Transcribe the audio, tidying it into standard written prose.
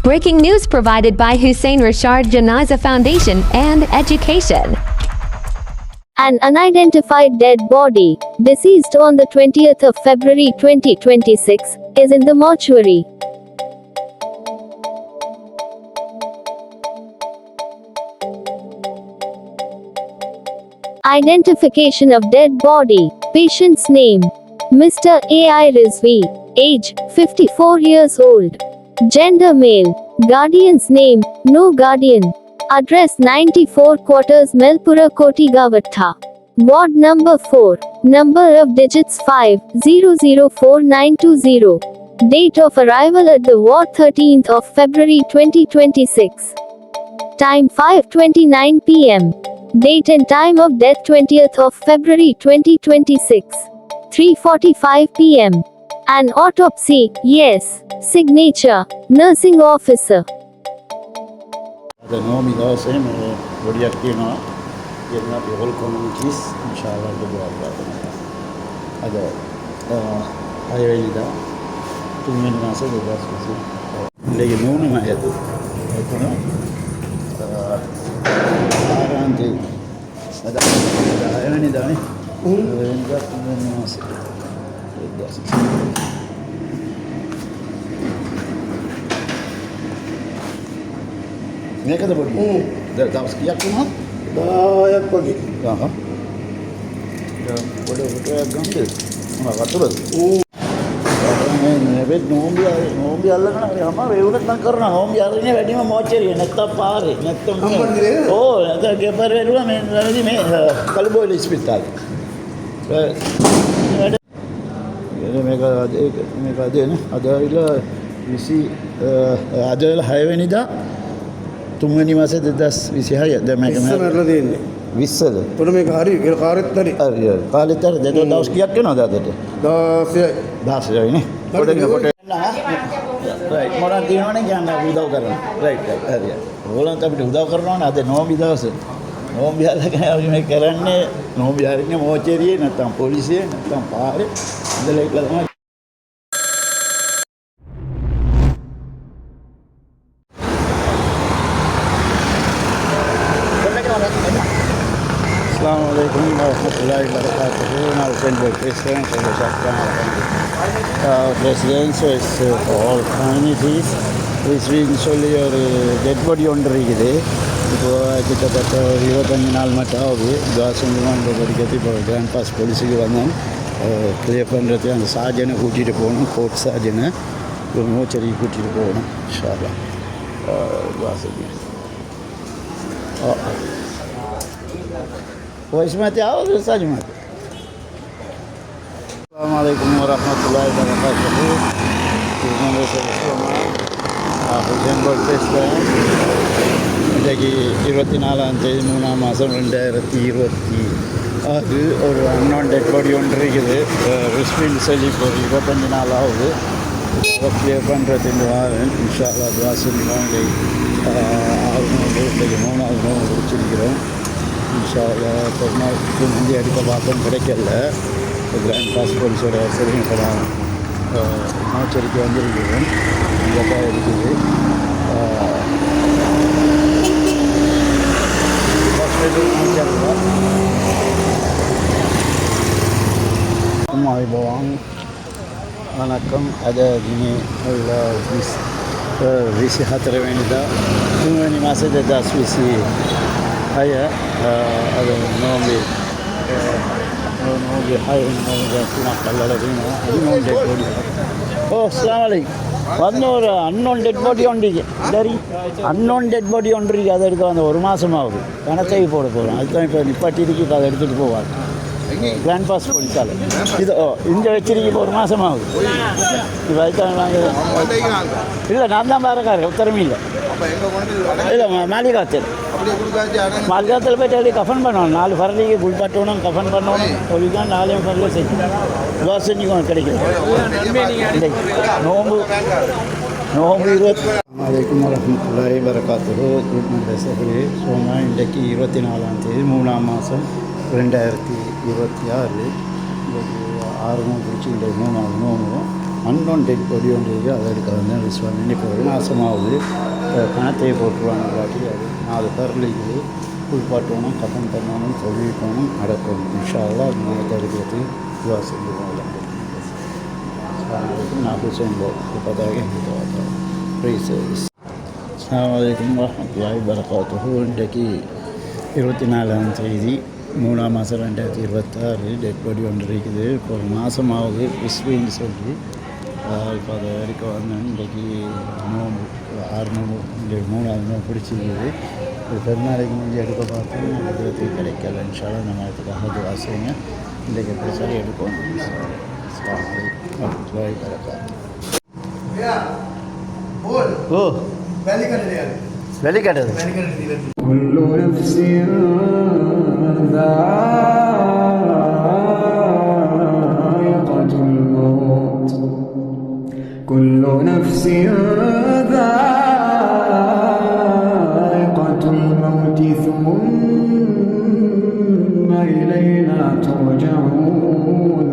Breaking news provided by Hussein Rashad Janaza Foundation and Education. An unidentified dead body, deceased on the 20th of February 2026, is in the mortuary. Identification of dead body. Patient's name: Mr. A.I. Rizvi. Age: 54 years old. Gender: male. Guardian's name: no guardian. Address: 94 quarters Melpura Kotigavatha. Ward number 4. Number of digits 5004920. Date of arrival at the ward: 13th of February 2026. Time: 5:29 p.m. Date and time of death: 20th of February 2026. 3:45 p.m. An autopsy: yes. Signature: nursing officer. The norm is also very active now. Getting up the whole communities, inshallah, to go out. Other, I really da. Too many masses of us. Like you know, my head. Around the I only done මේකද පොඩි දැන් දවස් කීයක් වුණාද 10ක් වගේ ආහා පොඩ උටයක් ගන්නද මොනවා වතුරද මේ නෝම්බි අල්ලගෙන අමාරු ඒ උනත් නම් කරනවා නෝම්බි අල්ලන්නේ වැඩිම මොචරිය නැත්තම් පාරේ නැත්තම් ඕ නැත්තම් ගෙපර වැරුවා මේ මේ කලබෝල ඉස්පිතාලේ මේක අදනේ අද ඇවිල්ලා 20 අද 6 වෙනිදා 3 වෙනි මාසේ 2026 දැන් මේක ඉස්සරහට තියෙන්නේ 20ද උඩ මේක හරි ඒක කාර්යත් හරි හරි කාලෙත් හරි දැන් දවස් කීයක් වෙනවද අදට 16යි 16යි නේ පොඩ්ඩක් රයිට් මොනවද කියනවනේ කියන්න අපි උදව් කරනවා රයිට් හරි ඕගොල්ලන්ට අපිට උදව් කරනවනේ අද නෝම්බි දවසේ නෝම්බි අල්ලගෙන අපි මේ කරන්නේ නෝම්බි අරින්නේ මොචරියේ නැත්තම් පොලිසියේ නැත්තම් පාරේ ඉඳලා ඉట్లా තමයි Assalamualaikum warahmatullahi wabarakatuh. Now send for Christians and the President, so it's for all communities. It's been solely your dead body on the rigide. இப்போ கிட்டத்தட்ட 25 நாள் மட்டும் ஆகுது தாசன் படிக்கிறது இப்போ கிராண்ட் பாஸ் போலீஸுக்கு வந்தோம் கிளியர் பண்ணுறது அந்த சார்ஜனை கூட்டிகிட்டு போகணும் கோர்ட் சார்ஜனை மோச்சரிக்கு கூட்டிகிட்டு போகணும் ஷாலா தாசன் وإسمتي عاوز سجمت. السلام عليكم ورحمة الله وبركاته. حسين بولتستا. இன்றைக்கு 24ஆம் தேதி 3ஆம் மாதம் 2026 ஒரு அன்னோன் டெட் பாடி ஒன்று இருக்குது ரிஸ்பின் சொல்லி இப்போ 25 நாள் ஆகுது கிளியர் பண்ணுறது இந்த வாரம் இன்ஷா அல்லாஹ் துஆ செஞ்சுக்கிறோம். இன்றைக்கு 3ஆவது நோவு முடிச்சிருக்கிறோம். இன்ஷா அல்லாஹ் பெருமாளுக்கு முந்தைய அடிக்க பார்த்தோம் கிடைக்கல கிராண்ட் பாஸ் போலீஸோட சரிங்க படம் மோச்சரிக்கு வந்திருக்கிறோம் இங்கே தான் இருக்குது Bawang வணக்கம் ada gini visi hatra venida tungani masa de das visi haya ada nombi hai nombi kuna kallala dina unknown dead body oh assalamu alaikum வந்தோரு அன்னோன் டெட் பாடி ஒன்றிக்கு சரி அன்னோன் டெட் பாடி ஒன்றிக்கு அதை எடுத்து வந்த ஒரு மாதம் ஆகுது கணக்கை போட போகிறோம் அதுதான் இப்போ நிப்பாட்டிருக்கு இப்போ அதை எடுத்துகிட்டு போவார் கிராண்ட் பாஸ் போலீஸால் இது இங்கே வச்சிருக்கு இப்போ ஒரு மாதம் ஆகுது இப்போ அதுதான் நாங்கள் இல்லை நான் தான் பாரக்காரு உத்தரமே இல்லை இல்லை மாளிகாத்தில் போய்ட்டு அப்படியே கஃபன் பண்ணணும் 4 ஃபரலிக்கு குளிப்பாட்டணும் கஃபன் பண்ணணும் சொல்லிதான் 4 ஃபரலில் செய்யணும் துவா செஞ்சுக்கணும் கிடைக்கும் நோம்பு 20 வலைக்கும் வரஹ்மத்துல்லாஹி வரகாத்துஹு குட்மார்னிங் சஹரி சோமா இன்றைக்கு 24ஆம் தேதி 3ஆம் மாதம் 2026 6 பிடிச்சி இன்றைக்கு 3ஆவது நோம்பு அன்னோன் டெட் பொடி ஒன்று இருக்குது, அதை எடுக்க வந்து ரிஸ்வான் இன்றைக்கி ஒரு மாதமாகுது. பணத்தையே போட்டுருவாங்க, இல்லாட்டி அது 4 பேரில் இருக்குது. குளிப்பாட்டணும், கப்பன் பண்ணணும், தொழில்க்கணும், அடக்கணும். இன்ஷால்லா அது நேரத்தை எடுக்கிறதுக்கு துவா செஞ்சுருவோம். நான் ஹுசைன் இப்போதாக ஃப்ரீ சர்வீஸ். அஸ்ஸலாமு அலைக்கும் வரஹ்மத்துல்லாஹி வபரகாத்துஹு. இன்றைக்கு 24ஆம் தேதி 3ஆம் மாதம் 2026 டெட் பாடி ஒன்று இருக்குது. இப்போ ஒரு மாதமாகுது கிறிஸ்பின்னு சொல்லி இப்போ அதை வரைக்கும் வந்தேன். இன்றைக்கி நோம்பு 6 நோம்பு, இன்றைக்கு 3ஆவது நோம்பு பிடிச்சிருக்குது. ஒரு பெருநாளைக்கு முடிஞ்சு எடுக்க பார்த்தோம், எடுக்கிறதுக்கு கிடைக்கல. இன்ஷால்லா நம்ம அதுக்காக துவா செய்யுங்க. இன்றைக்கு எப்படி சரி எடுக்கணும். அஸ்ஸலாமு அலைக்கும் வரஹ்மத்துல்லாஹி வபரகாத்துஹு. ஓ வெளிக்கட்டது كل نفس ذائقة الموت كل نفس ذائقة الموت ثم إلينا ترجعون